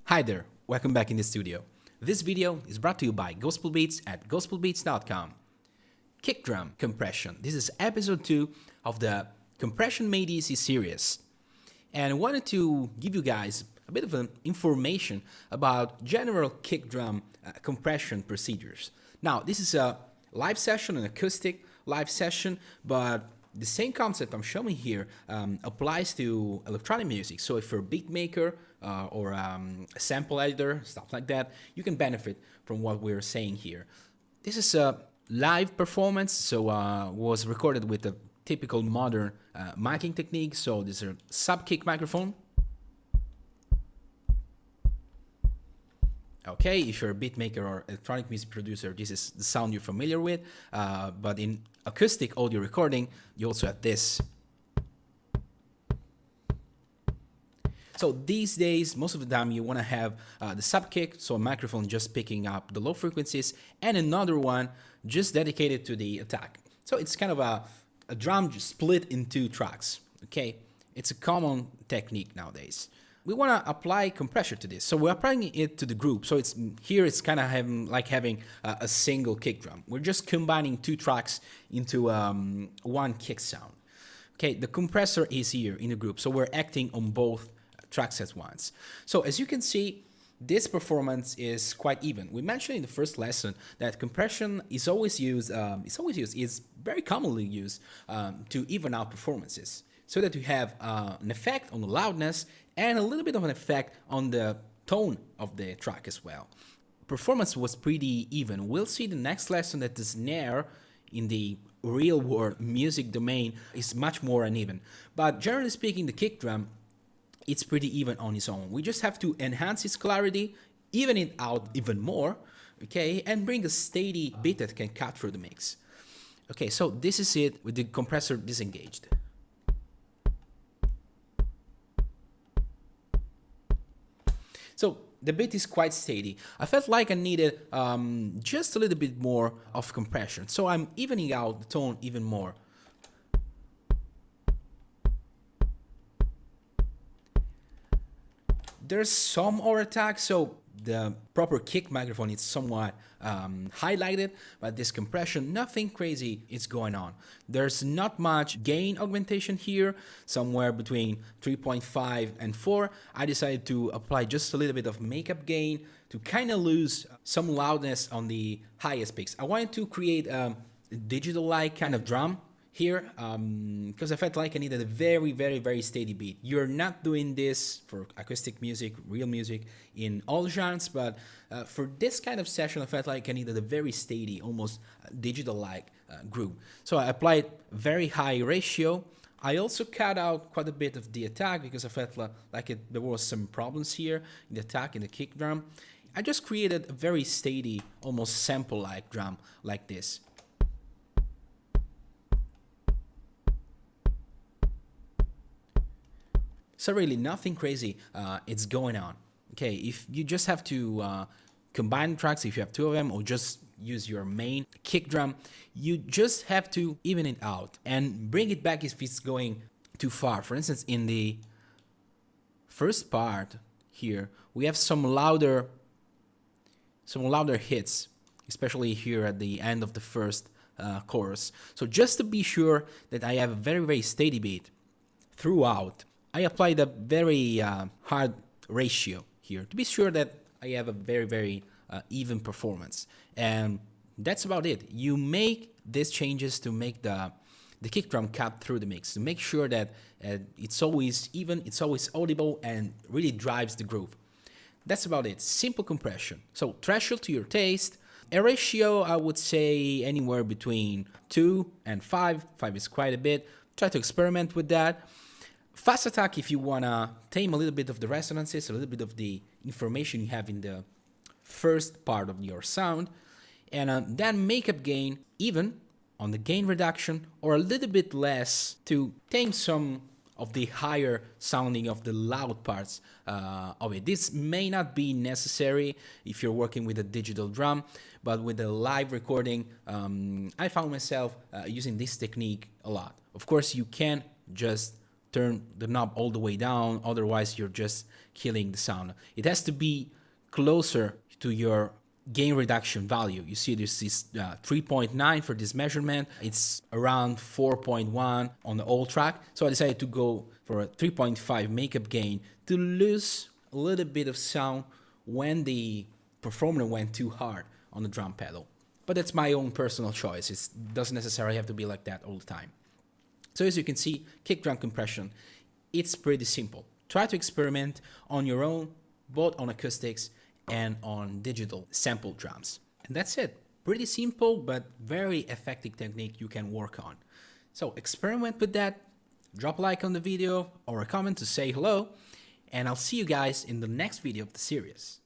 Hi there, welcome back in the studio. This video is brought to you by Gospel Beats at gospelbeats.com. Kick drum compression. This is episode 2 of the Compression Made Easy series. And I wanted to give you guys a bit of information about general kick drum compression procedures. Now, this is a live session, an acoustic live session, but the same concept I'm showing here applies to electronic music. So if you're a beat maker or a sample editor, stuff like that, you can benefit from what we're saying here. This is a live performance, so was recorded with a typical modern miking technique. So this is a sub-kick microphone. Okay, if you're a beat maker or electronic music producer, this is the sound you're familiar with. But in acoustic audio recording, you also have this. So these days, most of the time, you want to have the sub-kick, so a microphone just picking up the low frequencies, and another one just dedicated to the attack. So it's kind of a drum split in 2 tracks, okay? It's a common technique nowadays. We want to apply compression to this, so we're applying it to the group. So it's kind of having a single kick drum. We're just combining 2 tracks into one kick sound. Okay, the compressor is here in the group, so we're acting on both tracks at once. So as you can see, this performance is quite even. We mentioned in the first lesson that compression is always used. Is very commonly used to even out performances, so that you have an effect on the loudness and a little bit of an effect on the tone of the track as well. Performance was pretty even. We'll see the next lesson that the snare in the real world music domain is much more uneven. But generally speaking, the kick drum, it's pretty even on its own. We just have to enhance its clarity, even it out even more, okay, and bring a steady beat that can cut through the mix. Okay, so this is it with the compressor disengaged. So the beat is quite steady. I felt like I needed just a little bit more of compression, so I'm evening out the tone even more. There's some overattack, so the proper kick microphone is somewhat highlighted, but this compression, nothing crazy is going on. There's not much gain augmentation here, somewhere between 3.5 and 4. I decided to apply just a little bit of makeup gain to kind of lose some loudness on the highest peaks. I wanted to create a digital-like kind of drum here, because I felt like I needed a very, very, very steady beat. You're not doing this for acoustic music, real music, in all genres, but for this kind of session, I felt like I needed a very steady, almost digital-like groove. So I applied very high ratio. I also cut out quite a bit of the attack because I felt like there was some problems here in the attack, in the kick drum. I just created a very steady, almost sample-like drum like this. So really nothing crazy it's going on. Okay, if you just have to combine tracks, if you have 2 of them, or just use your main kick drum, you just have to even it out and bring it back if it's going too far. For instance, in the first part here, we have some louder hits, especially here at the end of the first chorus. So just to be sure that I have a very, very steady beat throughout, I applied a very hard ratio here to be sure that I have a very, very even performance. And that's about it. You make these changes to make the kick drum cut through the mix, to make sure that it's always even, it's always audible, and really drives the groove. That's about it. Simple compression. So threshold to your taste. A ratio, I would say anywhere between 2 and 5. 5 is quite a bit. Try to experiment with that. Fast attack if you want to tame a little bit of the resonances, a little bit of the information you have in the first part of your sound. And then makeup gain even on the gain reduction, or a little bit less to tame some of the higher sounding of the loud parts of it. This may not be necessary if you're working with a digital drum, but with a live recording, I found myself using this technique a lot. Of course, you can just turn the knob all the way down, otherwise you're just killing the sound. It has to be closer to your gain reduction value. You see this is 3.9 for this measurement. It's around 4.1 on the old track. So I decided to go for a 3.5 makeup gain to lose a little bit of sound when the performer went too hard on the drum pedal. But that's my own personal choice. It doesn't necessarily have to be like that all the time. So as you can see, kick drum compression, it's pretty simple. Try to experiment on your own, both on acoustics and on digital sample drums. And that's it. Pretty simple, but very effective technique you can work on. So experiment with that, drop a like on the video or a comment to say hello, and I'll see you guys in the next video of the series.